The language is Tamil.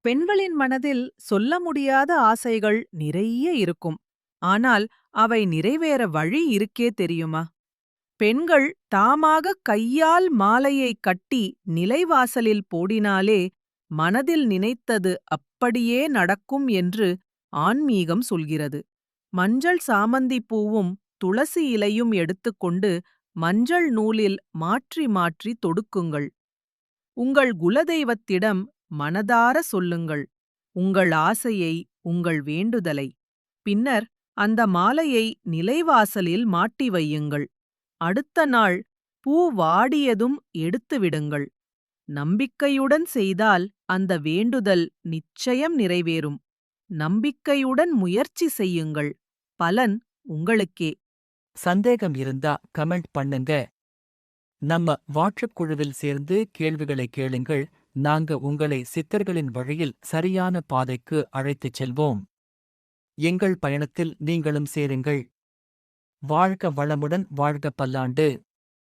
பெண்களின் மனதில் சொல்ல முடியாத ஆசைகள் நிறைய இருக்கும். ஆனால் அவை நிறைவேற வழி இருக்கே தெரியுமா? பெண்கள் தாமாக கையால் மாலையை கட்டி நிலைவாசலில் போடினாலே மனதில் நினைத்தது அப்படியே நடக்கும் என்று ஆன்மீகம் சொல்கிறது. மஞ்சள் சாமந்தி பூவும் துளசி இலையும் எடுத்துக்கொண்டு மஞ்சள் நூலில் மாற்றி மாற்றி தொடுக்குங்கள். உங்கள் குலதெய்வத்திடம் மனதார சொல்லுங்கள் உங்கள் ஆசையை, உங்கள் வேண்டுதலை. பின்னர் அந்த மாலையை நிலைவாசலில் மாட்டி வையுங்கள். அடுத்த நாள் பூ வாடியதும் எடுத்து விடுங்கள். நம்பிக்கையுடன் செய்தால் அந்த வேண்டுதல் நிச்சயம் நிறைவேறும். நம்பிக்கையுடன் முயற்சி செய்யுங்கள். பலன் உங்களுக்கே. சந்தேகம் இருந்தா கமெண்ட் பண்ணுங்க. நம்ம வாட்ஸ்அப் குழுவில் சேர்ந்து கேள்விகளை கேளுங்கள். நாங்க உங்களை சித்தர்களின் வழியில் சரியான பாதைக்கு அழைத்துச் செல்வோம். எங்கள் பயணத்தில் நீங்களும் சேருங்கள். வாழ்க வளமுடன், வாழ்க பல்லாண்டு.